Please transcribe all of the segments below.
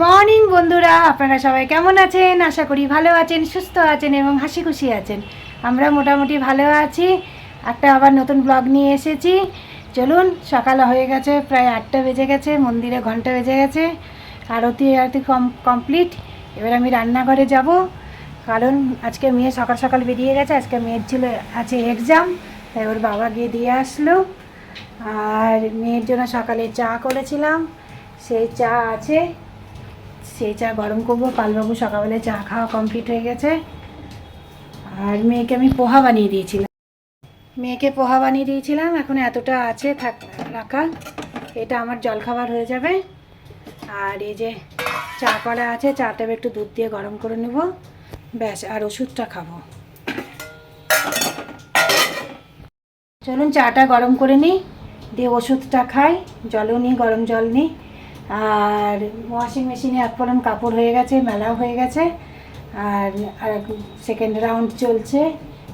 Morning বন্ধুরা, আপনারা সবাই কেমন আছেন? আশা করি ভালো আছেন, সুস্থ আছেন এবং হাসি খুশি আছেন। আমরা মোটামুটি ভালো আছি। একটা আবার নতুন ব্লগ নিয়ে এসেছি। চলুন, সকাল হয়ে গেছে, প্রায় 8টা বেজে গেছে, মন্দিরে ঘন্টা বেজে গেছে, আরতি কমপ্লিট। এবার আমি রান্নাঘরে যাব, কারণ আজকে মেয়ে সকাল সকাল বেরিয়ে গেছে। আজকে মেয়ের ছিল আছে এক্সাম, তাই ওর বাবা গিয়ে দিয়ে আসলো। আর মেয়ের জন্য সকালে চা করেছিলাম, সেই চা আছে, সেই চা গরম করবো। পালবাবু সকালবেলায় চা খাওয়া কমপ্লিট হয়ে গেছে। আর মেয়েকে আমি পোহা বানিয়ে দিয়েছিলাম। এখন এতটা আছে রাখা, এটা আমার জলখাবার হয়ে যাবে। আর এই যে চা করা আছে, চাটা একটু দুধ দিয়ে গরম করে নেব, ব্যাস। আর ওষুধটা খাবো। চলুন চাটা গরম করে নিই, দিয়ে ওষুধটা খাই। জলও নিই, গরম জল নিই। আর ওয়াশিং মেশিনে এক ফোরন কাপড় হয়ে গেছে, মেলাও হয়ে গেছে। আর সেকেন্ড রাউন্ড চলছে,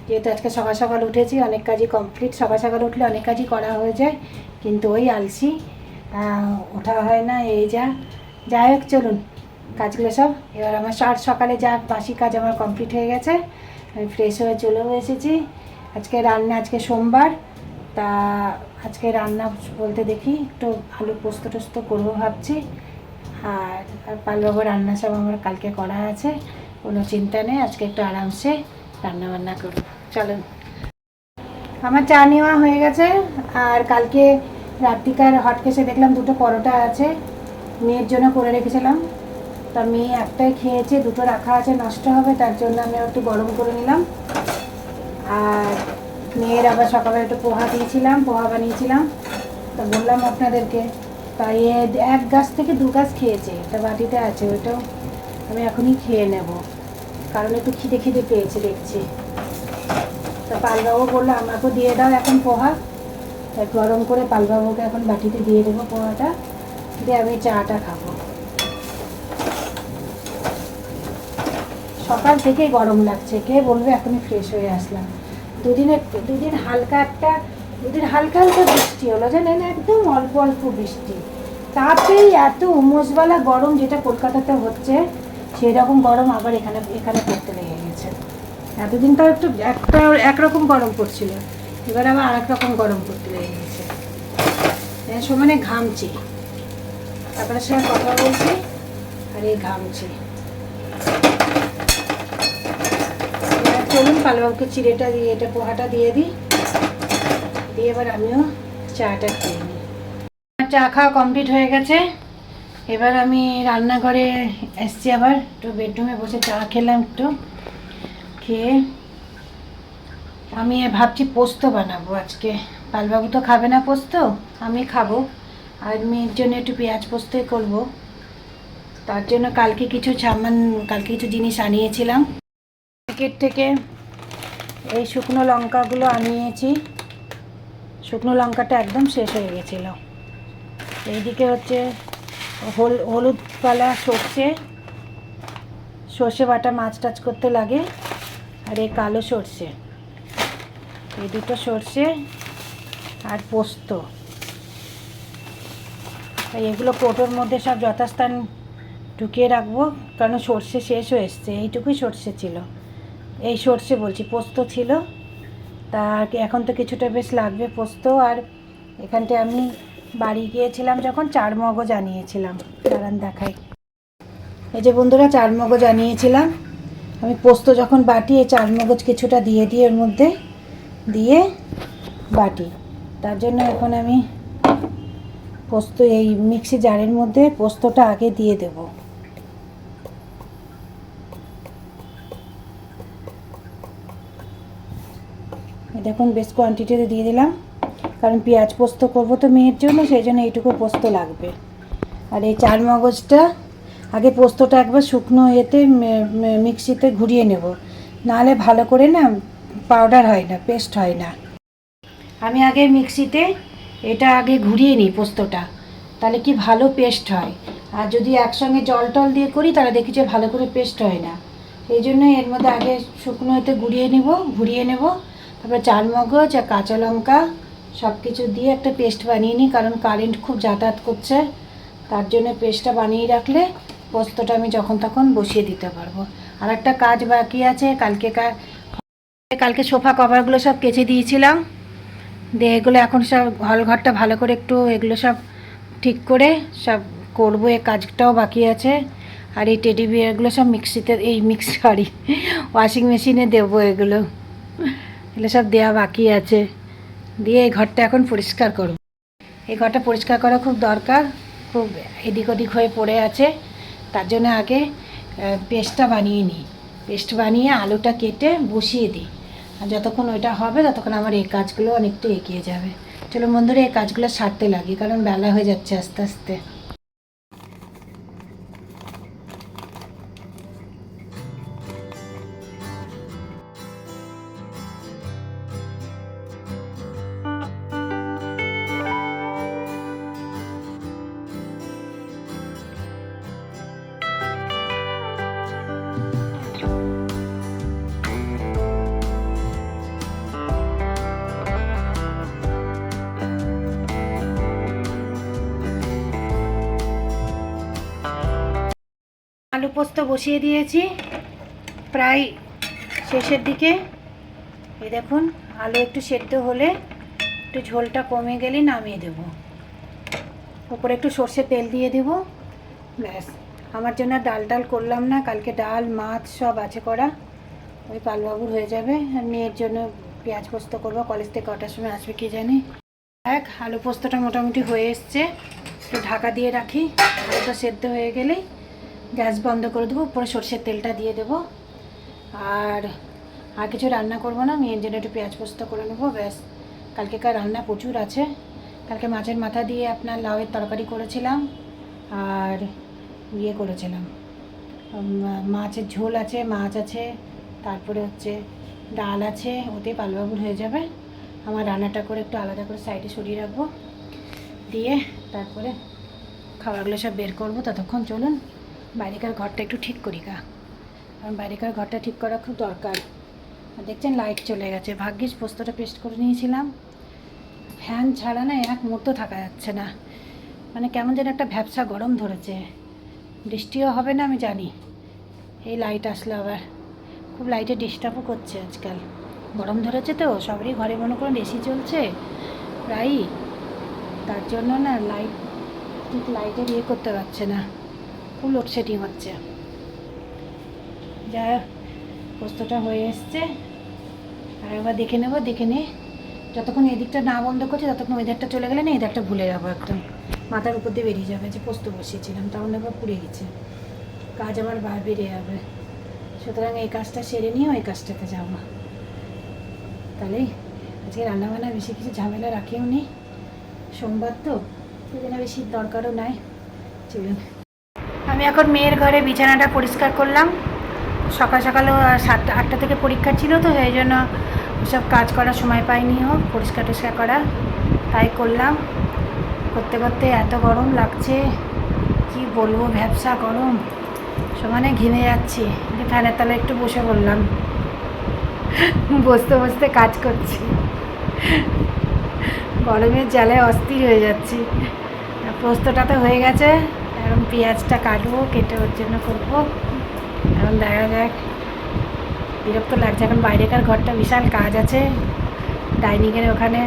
যেহেতু আজকে সকাল সকাল উঠেছি, অনেক কাজই কমপ্লিট। সকাল সকাল উঠলে অনেক কাজই করা হয়ে যায়, কিন্তু ওই আলসি, ওঠা হয় না। যাই হোক, চলুন কাজগুলো সব এবার আমার সকালে যা বাসি কাজ আমার কমপ্লিট হয়ে গেছে। আমি ফ্রেশ হয়ে চলেও এসেছি। আজকে সোমবার, তা আজকে রান্না বলতে দেখি একটু আলু পোস্ত টোস্ত করবো ভাবছি। আর পালবাবু রান্না সব আমার কালকে করা আছে, কোনো চিন্তা নেই। আজকে একটু আরামসে রান্না বান্না করবো। চলুন, আমার চা নেওয়া হয়ে গেছে। আর কালকে রাত্রিকার হটকেসে দেখলাম 2টো পরোটা আছে, মেয়ের জন্য করে রেখেছিলাম। তা মেয়ে একটাই খেয়েছে, 2টো রাখা আছে, নষ্ট হবে, তার জন্য আমি একটু গরম করে নিলাম। আর মেয়ের আবার সকালে একটু পোহা বানিয়েছিলাম, তা বললাম আপনাদেরকে। তাই এক গাছ থেকে 2 গাছ খেয়েছে, একটা বাটিতে আছে, ওইটাও আমি এখনই খেয়ে নেব, কারণ একটু খিদে পেয়েছে দেখছি। তা পালবাবু বললো আমাকেও দিয়ে দাও এখন পোহা, তাই গরম করে পালবাবুকে এখন বাটিতে দিয়ে দেবো পোহাটা, দিয়ে আমি চাটা খাবো। সকাল থেকেই গরম লাগছে, কে বলবে এখনই ফ্রেশ হয়ে আসলাম। দুদিন হালকা হালকা বৃষ্টি হলো, জানেন, একদম অল্প অল্প বৃষ্টি, তাতেই এত উমসওয়ালা গরম, যেটা কলকাতাতে হচ্ছে সেরকম গরম আবার এখানে পড়তে লেগে গেছে। এতদিন তো একরকম গরম পড়ছিল, এবার আবার আর এক রকম গরম পড়তে লেগে গেছে। সমানে ঘামছি, তারপরে সে কথা বলছি আর এই ঘামছি। চলুন পালবাবুকে চিড়েটা দিয়ে, এটা পোহাটা দিয়ে দিই, দিয়ে এবার আমিও চাটা খেয়ে নিই। চা খাওয়া কমপ্লিট হয়ে গেছে। এবার আমি রান্নাঘরে এসছি, আবার একটু বেডরুমে বসে চা খেলাম। একটু খেয়ে আমি ভাবছি পোস্ত বানাবো আজকে। পালবাবু তো খাবে না পোস্ত, আমি খাবো। আর মেয়ের জন্য একটু পেঁয়াজ পোস্তই করবো। তার জন্য কালকে কিছু জিনিস আনিয়েছিলাম মার্কেট থেকে। এই শুকনো লঙ্কাগুলো আনিয়েছি, শুকনো লঙ্কাটা একদম শেষ হয়ে গেছিলো। এইদিকে হচ্ছে হলুদ পালা সর্ষে বাটা মাছ টাছ করতে লাগে। আর এই কালো সর্ষে, এই 2টো সর্ষে আর পোস্ত। তাই এগুলো কৌটোর মধ্যে সব যথাস্থান ঢুকিয়ে রাখবো, কারণ সর্ষে শেষ হয়ে এসছে। এইটুকুই সর্ষে ছিল, পোস্ত ছিল। তা এখন তো কিছুটা বেশ লাগবে পোস্ত। আর এখানটায় আমি বাড়ি গিয়েছিলাম যখন, 4 মগজ আনিয়েছিলাম, দাঁড়ান দেখাই। এই যে বন্ধুরা, 4 মগজ আনিয়েছিলাম। আমি পোস্ত যখন বাটি, এই 4 মগজ কিছুটা দিয়ে এর মধ্যে দিয়ে বাটি। তার জন্য এখন আমি পোস্ত এই মিক্সি জারের মধ্যে পোস্তটা আগে দিয়ে দেব। দেখুন বেশ কোয়ান্টিটিতে দিয়ে দিলাম, কারণ পেঁয়াজ পোস্ত করবো তো মেয়ের জন্য, সেই জন্য এইটুকু পোস্ত লাগবে। আর এই 4 মগজটা আগে, পোস্তটা একবার শুকনো মিক্সিতে ঘুরিয়ে নেব, নাহলে ভালো করে না পাউডার হয় না, পেস্ট হয় না। আমি আগে মিক্সিতে এটা আগে ঘুরিয়ে নিই পোস্তটা, তাহলে কি ভালো পেস্ট হয়। আর যদি একসঙ্গে জল টল দিয়ে করি, তাহলে দেখি যে ভালো করে পেস্ট হয় না। এই জন্য এর মধ্যে আগে শুকনো ঘুরিয়ে নেব। তারপরে 4 মগজ আর কাঁচা লঙ্কা সব কিছু দিয়ে একটা পেস্ট বানিয়ে নিই, কারণ কারেন্ট খুব যাতায়াত করছে, তার জন্য পেস্টটা বানিয়ে রাখলে পোস্তটা আমি যখন তখন বসিয়ে দিতে পারবো। আর একটা কাজ বাকি আছে, কালকে সোফা কভারগুলো সব কেচে দিয়েছিলাম, দিয়ে এগুলো এখন সব হল ঘরটা ভালো করে একটু এগুলো সব ঠিক করে সব করবো, এই কাজটাও বাকি আছে। আর এই টেডি বিয়ারগুলো সব ওয়াশিং মেশিনে দেবো, এগুলো সব দেওয়া বাকি আছে। দিয়ে এই ঘরটা এখন পরিষ্কার করব। এই ঘরটা পরিষ্কার করা খুব দরকার, খুব এদিক ওদিক হয়ে পড়ে আছে। তার জন্য আগে পেস্টটা বানিয়ে নিই, পেস্ট বানিয়ে আলুটা কেটে বসিয়ে দিই। আর যতক্ষণ ওইটা হবে ততক্ষণ আমার এই কাজগুলো অনেকটা এগিয়ে যাবে। চলো বন্ধুরা, এই কাজগুলো সারতে লাগি, কারণ বেলা হয়ে যাচ্ছে আস্তে আস্তে। আলু পোস্ত বসিয়ে দিয়েছি প্রায় শেষের দিকে। এই দেখুন, আলু একটু সেদ্ধ হলে, একটু ঝোলটা কমে গেলে নামিয়ে দেব। উপরে একটু সর্ষের তেল দিয়ে দেব, ব্যাস। আমার জন্য ডাল করলাম না, কালকে ডাল মাছ সব আছে করা, ওই পালবাবুর হয়ে যাবে। আর মেয়ের জন্য পেঁয়াজ পোস্ত করবো, কলেজ থেকে কটার সময় আসবে কি জানি। আলু পোস্তটা মোটামুটি হয়ে এসছে, একটু ঢাকা দিয়ে রাখি। আলুটা সেদ্ধ হয়ে গেলেই গ্যাস বন্ধ করে দেবো, উপরে সর্ষের তেলটা দিয়ে দেবো। আর কিছু রান্না করবো না, মেয়ের জন্য একটু পেঁয়াজ পোস্ত করে নেবো, ব্যাস। কালকেকার রান্না প্রচুর আছে। কালকে মাছের মাথা দিয়ে আপনার লাউয়ের তরকারি করেছিলাম, আর করেছিলাম মাছের ঝোল আছে, মাছ আছে, তারপরে হচ্ছে ডাল আছে, ওতে পালবাবুর হয়ে যাবে। আমার রান্নাটা করে একটু আলাদা করে সাইডে সরিয়ে রাখবো, দিয়ে তারপরে খাবারগুলো সব বের করবো। ততক্ষণ চলুন বাইরেকার ঘরটা একটু ঠিক করি কারণ বাইরেকার ঘরটা ঠিক করা খুব দরকার। আর দেখছেন লাইট চলে গেছে, ভাগ্যিস পোস্তটা পেস্ট করে নিয়েছিলাম। ফ্যান ছাড়া না এক মুহূর্ত থাকা যাচ্ছে না, মানে কেমন যেন একটা ভ্যাপসা গরম ধরেছে। বৃষ্টিও হবে না আমি জানি, এই লাইট আসলে আবার খুব লাইটে ডিস্টার্বও করছে আজকাল। গরম ধরেছে তো, সবারই ঘরে মনে করুন এসি চলছে প্রায়ই, তার জন্য না ঠিক লাইটের করতে পারছে না, খুব লোডশেডিং হচ্ছে। যা পোস্তটা হয়ে এসছে, আর একবার দেখে নেবো, দেখে নিয়ে যতক্ষণ এদিকটা না বন্ধ করছে ততক্ষণ ওই ধারটা চলে গেলে না এই ধারটা ভুলে যাবো, একদম মাথার উপর দিয়ে বেরিয়ে যাবে যে পোস্ত বসিয়েছিলাম, তখন একবার পুড়ে গেছে, কাজ আমার বেড়ে যাবে। সুতরাং এই কাজটা সেরে নিয়ে ওই কাজটাতে যাবো। তাহলেই আজকে রান্নাবান্না বেশি কিছু ঝামেলা রাখিও নি, সোমবার তো সেদিন বেশি দরকারও নাই। চলুন, আমি এখন মেয়ের ঘরে বিছানাটা পরিষ্কার করলাম। সকাল সকালও 7-8টা থেকে পরীক্ষা ছিল তো, সেই জন্য ওসব কাজ করার সময় পাইনি, পরিষ্কার টরিষ্কার করা, তাই করলাম। করতে করতে এত গরম লাগছে, কি বলবো, ভ্যাপসা গরম, সমানে ঘেমে যাচ্ছি। ফ্যানের তলায় একটু বসে পড়লাম, বসতে বসতে কাজ করছি, গরমের জ্বালায় অস্থির হয়ে যাচ্ছি। পোস্তটা তো হয়ে গেছে, এখন পেঁয়াজটা কাটবো, কেটে ওর জন্য করবো। এখন দেখা যাক, বিরক্ত লাগছে। এখন বাইরেকার ঘরটা বিশাল কাজ আছে, ডাইনিংয়ের ওখানে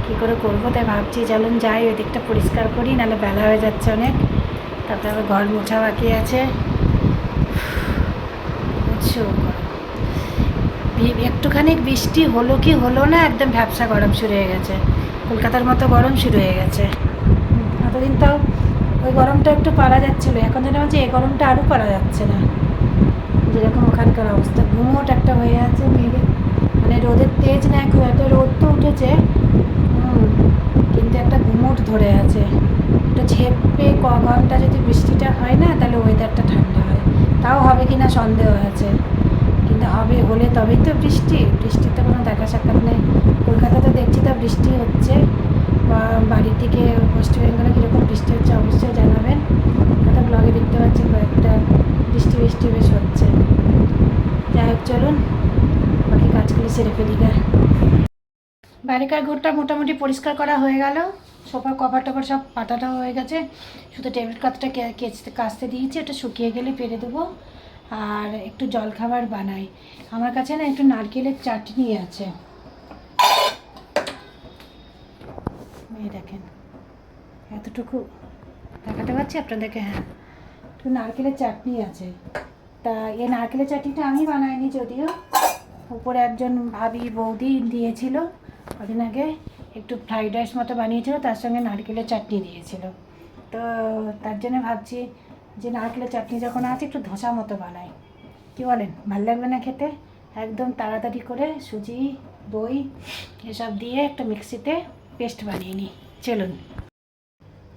কী করে করবো, তাই ভাবছি চলুন যাই ওই দিকটা পরিষ্কার করি, নাহলে বেলা হয়ে যাচ্ছে অনেক। তারপরে আবার ঘর মোছা বাকি আছে। বুঝছো, একটুখানি বৃষ্টি হলো কি হলো না, একদম ভ্যাপসা গরম শুরু হয়ে গেছে, কলকাতার মতো গরম শুরু হয়ে গেছে। এতদিন তাও ওই গরমটা একটু পারা যাচ্ছিলো, এখন যেন হচ্ছে এই গরমটা আরও পারা যাচ্ছে না। যেরকম ওখানকার অবস্থা, ঘুমোট একটা হয়ে আছে মেঘে, মানে রোদের তেজ না, খুব একটা রোদ তো উঠেছে, কিন্তু একটা ঘুমোট ধরে আছে। একটু ঝেপে ঘন্টা যদি বৃষ্টিটা হয় না, তাহলে ওয়েদারটা ঠান্ডা হয়। তাও হবে কি না সন্দেহ আছে, কিন্তু হলে তবেই তো বৃষ্টির তো কোনো দেখা সাক্ষাৎ নেই। কলকাতাতে দেখছি তো বৃষ্টি হচ্ছে, বা বাড়ির দিকে ওয়েস্ট বেঙ্গলে কীরকম বৃষ্টি হচ্ছে অবশ্যই জানাবেন। একটা ব্লগে দেখতে পাচ্ছি কয়েকটা বৃষ্টি বেশ হচ্ছে। যাই হোক চলুন বাকি কাজগুলো সেরে ফেলি। বাইরেকার ঘরটা মোটামুটি পরিষ্কার করা হয়ে গেল, সোফার কভার টভার সব পাতাটা হয়ে গেছে, শুধু টেবিল কাঁথটা কাচতে দিয়েছি, এটা শুকিয়ে গেলে পেরে দেবো। আর একটু জলখাবার বানাই। আমার কাছে না একটু নারকেলের চাটনি আছে, এই দেখেন এতটুকু দেখাতে পারছি আপনাদেরকে। হ্যাঁ, একটু নারকেলের চাটনি আছে। তা এই নারকেলের চাটনিটা আমি বানাইনি যদিও, উপরে একজন ভাবি বৌদি দিয়েছিল কদিন আগে, একটু ফ্রাইড রাইস মতো বানিয়েছিল, তার সঙ্গে নারকেলের চাটনি দিয়েছিল। তো তার জন্য ভাবছি যে নারকেলের চাটনি যখন আছে একটু ধোসা মতো বানাই, কী বলেন? ভালো লাগবে না খেতে? একদম তাড়াতাড়ি করে সুজি, দই এসব দিয়ে একটা মিক্সিতে পেস্ট বানিয়ে নিই। চলুন।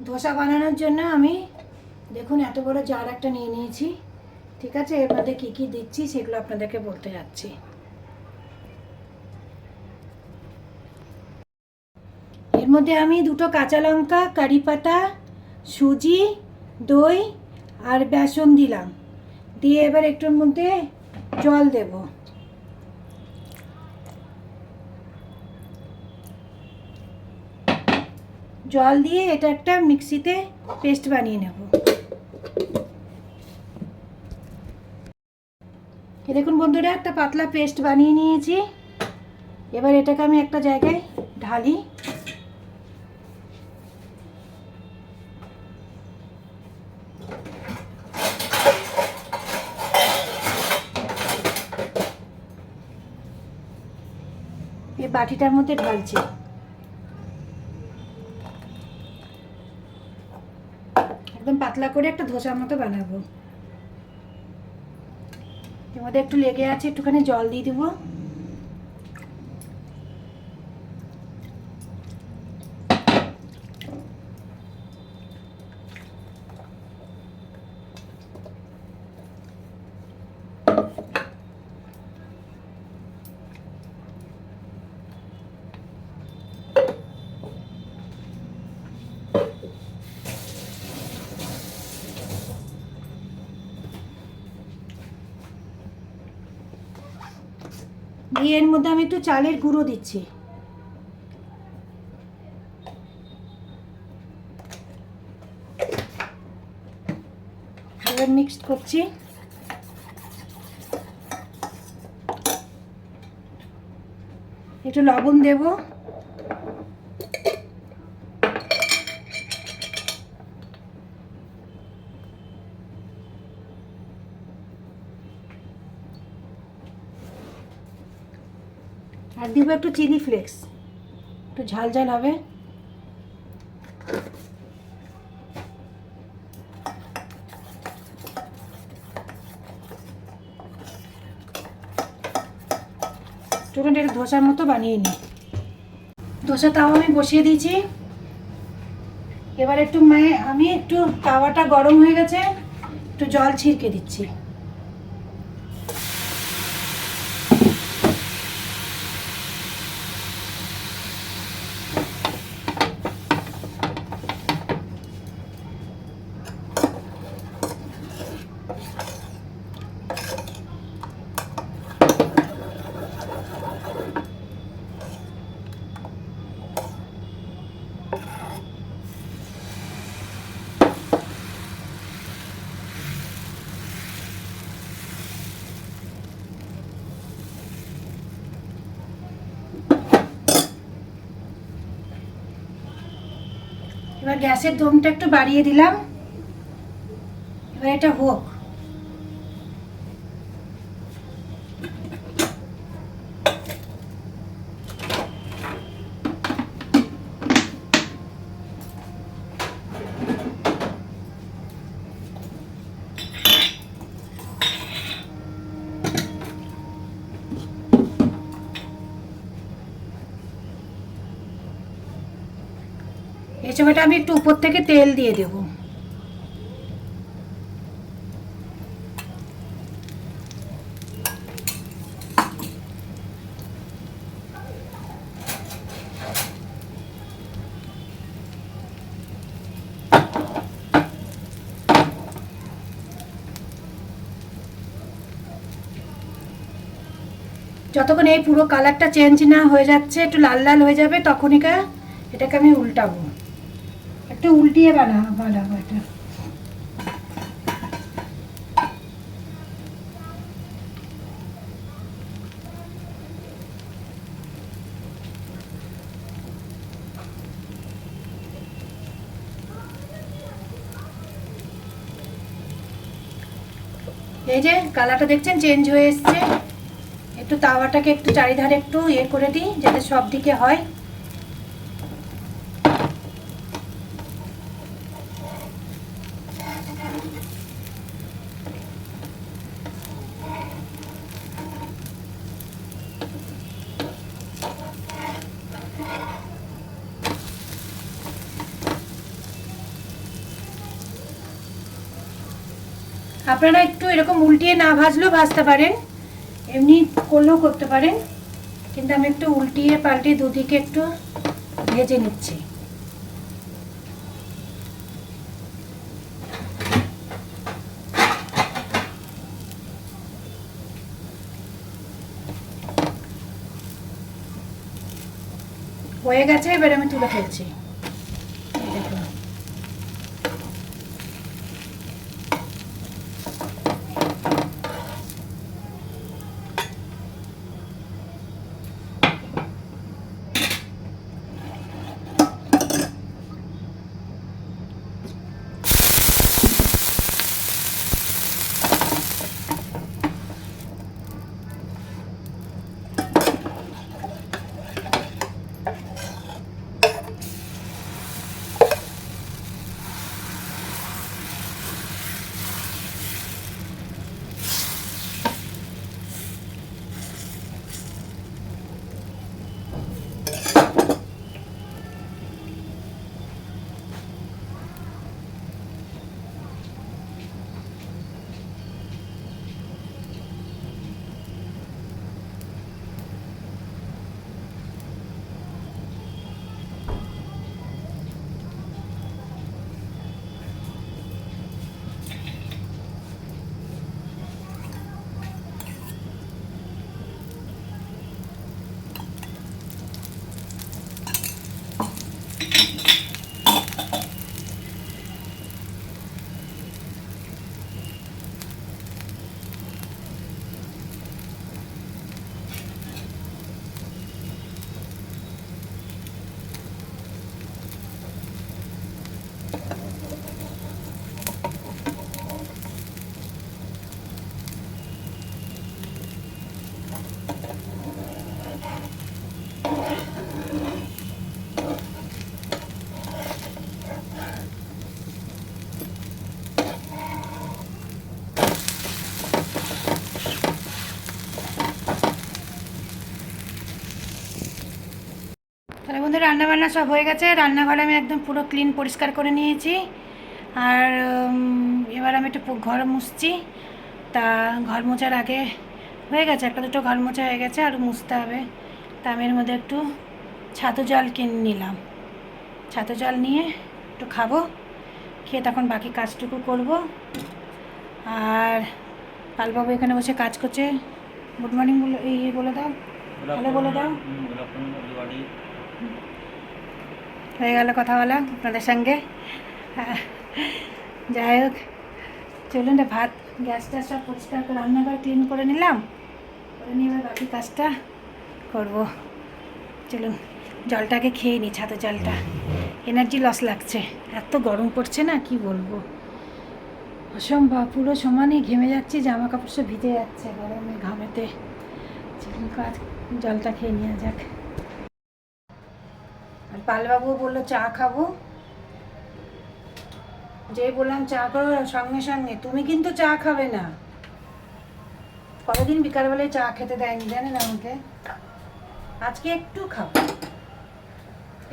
ধোসা বানানোর জন্য আমি দেখুন এত বড় জার একটা নিয়ে নিয়েছি। ঠিক আছে, এর মধ্যে কী কী দিচ্ছি সেগুলো আপনাদেরকে বলতে যাচ্ছি। এর মধ্যে আমি 2টো কাঁচা লঙ্কা, কারি পাতা, সুজি, দই আর বেসন দিলাম। দিয়ে এবার একটুর মধ্যে জল দেব। জল দিয়ে এটা একটা মিক্সিতে পেস্ট বানিয়ে নেব। দেখুন বন্ধুরা, একটা পাতলা পেস্ট বানিয়ে নিয়েছি। এবার এটাকে আমি একটা জায়গায় ঢালি। এই বাটিটার মধ্যে ঢালছি। একদম পাতলা করে একটা ধোসার মতো বানাবো। এর মধ্যে একটু লেগে আছে, একটুখানি জল দিয়ে দেবো। দিয়ে এর মধ্যে আমি একটু চালের গুঁড়ো দিচ্ছি। এবার মিক্সড করছি। একটু লবণ দেব। আর দিব একটু চিলি ফ্লেক্স, একটু ঝাল ঝাল হবে। চলুন এটা ধোসার মতো বানিয়ে নিই। ধোসা তাওয়া আমি বসিয়ে দিয়েছি। এবার একটু আমি একটু তাওয়াটা গরম হয়ে গেছে, একটু জল ছিটকে দিচ্ছি। এবার গ্যাসের দমটা একটু বাড়িয়ে দিলাম। এবার এটা হোক। এই সময়টা আমি একটু উপর থেকে তেল দিয়ে দেব। যতক্ষণ এই পুরো কালারটা চেঞ্জ না হয়ে যাচ্ছে, একটু লাল লাল হয়ে যাবে, তখনই এটাকে আমি উল্টাবো। একটু উল্টিয়ে বানাবো এটা। এই যে কালারটা দেখছেন চেঞ্জ হয়ে এসছে। একটু তাওয়াটাকে একটু চারিধারে একটু ইয়ে করে দিই যাতে সব দিকে হয়। আপনারা একটু এরকম উল্টিয়ে না ভাজলেও ভাজতে পারেন, এমনি করলেও করতে পারেন, কিন্তু আমি একটু উল্টিয়ে পাল্টিয়ে দুদিকে একটু ভেজে নিচ্ছি। হয়ে গেছে, এবার আমি তুলে ফেলছি। দেখুন তাহলে বন্ধুরা রান্নাবান্না সব হয়ে গেছে। রান্নাঘরে আমি একদম পুরো ক্লিন পরিষ্কার করে নিয়েছি। আর এবার আমি একটু ঘর মুছছি। তা ঘর মোছার আগে হয়ে গেছে, একটা দুটো ঘর মোছা হয়ে গেছে, আর মুছতে হবে। তা আমি এর মধ্যে একটু ছাতু জল কিনে নিলাম। ছাতু জল নিয়ে একটু খাবো, খেয়ে তখন বাকি কাজটুকু করব। আর পালবাবু এখানে বসে কাজ করছে। গুড মর্নিং বলে বলে দাও, হ্যালো বলে দাও। হয়ে গেল কথা বলা আপনাদের সঙ্গে। যাই হোক, চলুন রে, ভাত গ্যাসটা সব পরিষ্কার করে রান্নাঘর ক্লিন করে নিলাম, করে নিয়ে এবার বাকি কাজটা করব। চলুন জলটাকে খেয়ে নিই, ছাতু জলটা। এনার্জি লস লাগছে, এত গরম পড়ছে না কি বলবো, অসম্ভব। পুরো সমানে ঘেমে যাচ্ছি, জামা কাপড় সব ভিজে যাচ্ছে গরমে ঘামেতে। চলুন জলটা খেয়ে নেওয়া যাক। আর পালবাবুও বললো চা খাবো। যেই বললাম চা করো, সঙ্গে সঙ্গে তুমি কিন্তু চা খাবে না। কতদিন বিকালবেলায় চা খেতে দেয়নি জানেন আমাকে। আজকে একটু খাবো,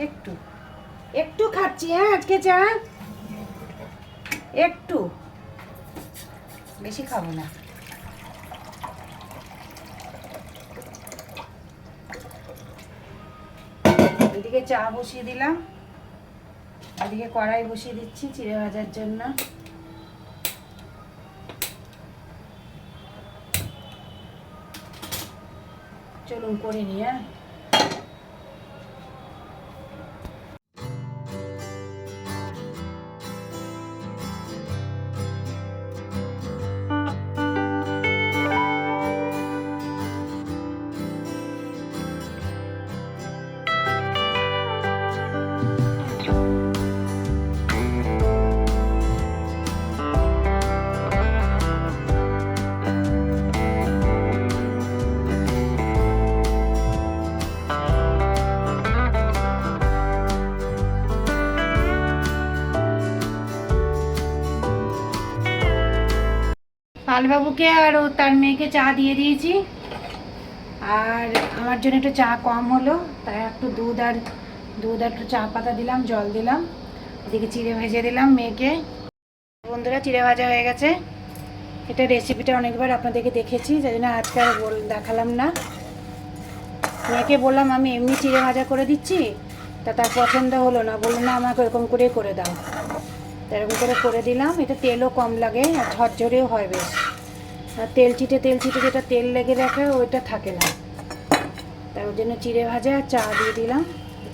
একটু একটু খাচ্ছি। হ্যাঁ আজকে চা একটু, বেশি খাবো না। এদিকে চা বসিয়ে দিলাম, এদিকে কড়াই বসিয়ে দিচ্ছি চিড়ে ভাজার জন্য। চলুন করে নিই। হ্যাঁ পালবাবুকে আর ও তার মেয়েকে চা দিয়ে দিয়েছি, আর আমার জন্য একটু চা কম হলো, তাই একটু দুধ আর একটু চা পাতা দিলাম, জল দিলাম, এদিকে চিড়ে ভেজে দিলাম মেয়েকে। বন্ধুরা, চিড়ে ভাজা হয়ে গেছে। এটা রেসিপিটা অনেকবার আপনাদেরকে দেখেছি, যাই জন্য আজকে আর দেখালাম না। মেয়েকে বললাম আমি এমনি চিড়ে ভাজা করে দিচ্ছি, তা তার পছন্দ হলো না, বললো না আমাকে এরকম করেই করে দাও। এরকম করে দিলাম। এটা তেলও কম লাগে আর ঝরঝরেও হয় বেশ। আর তেল চিটে যেটা তেল লেগে রাখে ওইটা থাকে না, তাই ওর জন্য চিড়ে ভাজা আর চা দিয়ে দিলাম।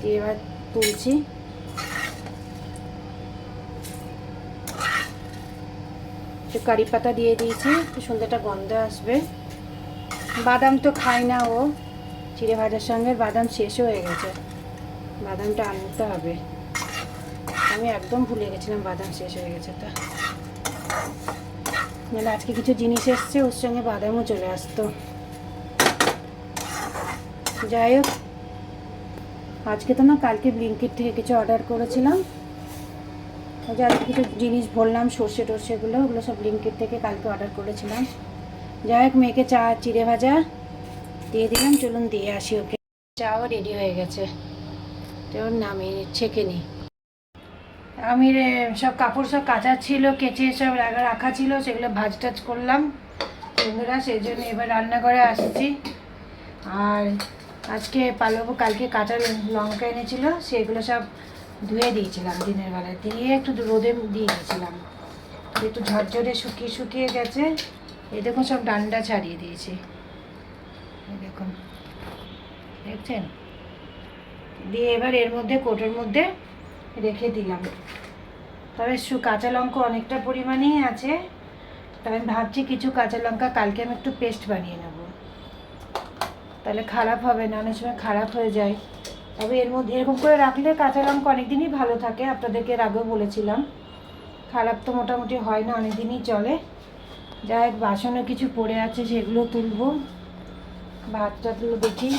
দিয়ে এবার তুলছি। একটু কারি পাতা দিয়ে দিয়েছি, একটু সুন্দর একটা গন্ধ আসবে। বাদাম তো খায় না ও, চিড়ে ভাজার সঙ্গে বাদাম শেষ হয়ে গেছে, বাদামটা আনতে হবে। আমি একদম ভুলে গেছিলাম বাদাম শেষ হয়ে গেছে। তা নাহলে আজকে কিছু জিনিস এসছে, ওর সঙ্গে বাদামও চলে আসতো। যাই হোক, আজকে তো না, কালকে ব্লিঙ্কিট থেকে কিছু অর্ডার করেছিলাম, যার কিছু জিনিস বললাম সর্ষেগুলো, ওগুলো সব ব্লিঙ্কিট থেকে কালকে অর্ডার করেছিলাম। যাই হোক, মেয়েকে চা চিড়ে ভাজা দিয়ে দিলাম। চলুন দিয়ে আসি ওকে। চাও রেডি হয়ে গেছে, তো নামিয়ে ছেঁকে নিই। আমি সব কাপড় সব কাচা ছিল, কেচে সব রাখা ছিল, সেগুলো ভাজ টাজ করলাম বন্ধুরা। সেই জন্য এবার রান্নাঘরে আসছি। আর আজকে পালবাবু কালকে কাঁচা লঙ্কা এনেছিল, সেগুলো সব ধুয়ে দিয়েছিলাম দিনের বেলায়, দিয়ে একটু রোদে দিয়ে দিয়েছিলাম, একটু ঝরঝরে শুকিয়ে গেছে। এই দেখুন সব ডান্ডা ছাড়িয়ে দিয়েছি, এই দেখুন, দেখছেন। দিয়ে এবার এর মধ্যে কোটোর মধ্যে রেখে দিলাম। তবে কাঁচা লঙ্কা অনেকটা পরিমাণেই আছে, তবে আমি ভাবছি কিছু কাঁচা লঙ্কা কালকে আমি একটু পেস্ট বানিয়ে নেব, তাহলে খারাপ হবে না, অনেক সময় খারাপ হয়ে যায়। তবে এর মধ্যে এরকম করে রাখলে কাঁচা লঙ্কা অনেক দিনই ভালো থাকে, আপনাদেরকে এর আগেও বলেছিলাম। খারাপ তো মোটামুটি হয় না, অনেক দিনই চলে। যাই হোক, বাসনও কিছু পড়ে আছে, সেগুলো তুলবো। ভাতটাগুলো দেখি,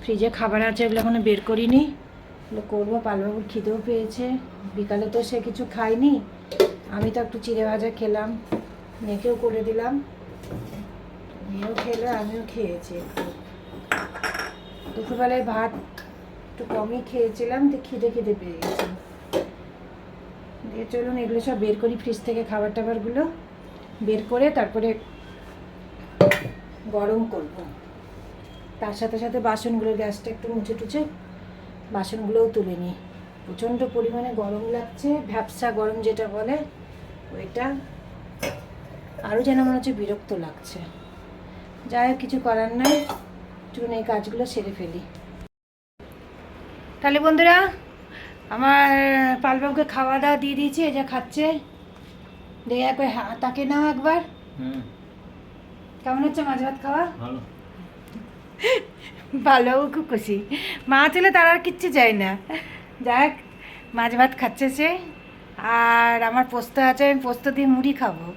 ফ্রিজে খাবার আছে, ওগুলো এখনো বের করিনি, ওগুলো করবো। পালবাবুর খিদেও পেয়েছে, বিকালে তো সে কিছু খায়নি, আমি তো একটু চিড়ে ভাজা খেলাম, মেয়েকেও করে দিলাম, মেয়েও খেলো, আমিও খেয়েছি একটু। দুপুরবেলায় ভাত একটু কমই খেয়েছিলাম, তো খিদে পেয়ে গেছে। দিয়ে চলুন এগুলো সব বের করি ফ্রিজ থেকে, খাবার টাবারগুলো বের করে তারপরে গরম করব। তার সাথে সাথে বাসনগুলো, গ্যাসটা একটু মুছে টুছে বাসনগুলোও তুলে নিই। প্রচণ্ড পরিমাণে গরম লাগছে, ভ্যাপসা গরম যেটা বলে ওইটা, আরও যেন মনে হচ্ছে বিরক্ত লাগছে। যাই হোক, কিছু করার নাই, চলুন এই কাজগুলো সেরে ফেলি। তাহলে বন্ধুরা, আমার পালবাবুকে খাওয়া দাওয়া দিয়ে দিয়েছি, এই যে খাচ্ছে। দেখে একবার তাকে নাও একবার, কেমন হচ্ছে মাছ ভাত খাওয়া? ভালো। পালবাবু খুব খুশি, মা চলে তার আর কিচ্ছু চাই না। যাক, মাছ ভাত খাচ্ছে সে। আর আমার পোস্ত আছে, আমি পোস্ত দিয়ে মুড়ি খাবো।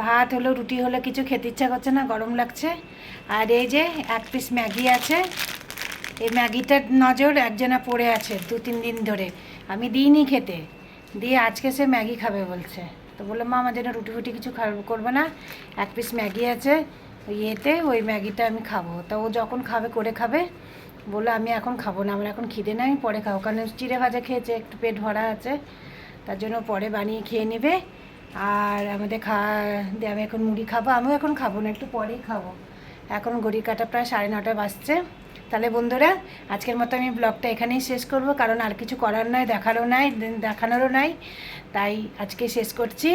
ভাত হলো রুটি হলো কিছু খেতে ইচ্ছা করছে না, গরম লাগছে। আর এই যে এক পিস ম্যাগি আছে, এই ম্যাগিটার নজর একজনা পড়ে আছে 2-3 দিন ধরে, আমি দিইনি খেতে, দিয়ে আজকে সে ম্যাগি খাবে বলছে। তো বললাম মা আমার জন্য রুটি ফুটি কিছু করবো না, এক পিস ম্যাগি আছে ওই ইয়েতে, ওই ম্যাগিটা আমি খাবো। তা ও যখন করে খাবে, বললো আমি এখন খাবো না, আমার এখন খিদে নাই, পরে খাবো। কারণ চিড়ে ভাজা খেয়েছে, একটু পেট ভরা আছে, তার জন্য পরে বানিয়ে খেয়ে নেবে। আর আমাদের দিয়ে আমি এখন মুড়ি খাবো, আমিও এখন খাবো না, একটু পরেই খাবো। এখন ঘড়ির কাঁটা প্রায় 9:30 বাজছে। তাহলে বন্ধুরা, আজকের মতো আমি ব্লগটা এখানেই শেষ করব, কারণ আর কিছু করার নয়, দেখানোরও নাই, তাই আজকে শেষ করছি।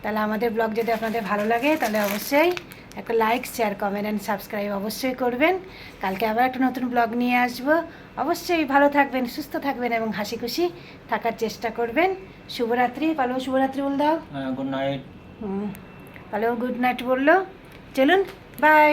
তাহলে আমাদের ব্লগ যদি আপনাদের ভালো লাগে, তাহলে অবশ্যই একটা like, share, comment and subscribe অবশ্যই করবেন। কালকে আবার একটা নতুন ব্লগ নিয়ে আসবো। অবশ্যই ভালো থাকবেন, সুস্থ থাকবেন এবং হাসি খুশি থাকার চেষ্টা করবেন। শুভরাত্রি। পালো শুভরাত্রি বল দাও। Good night. পালো গুড নাইট বললো। চলুন, বাই।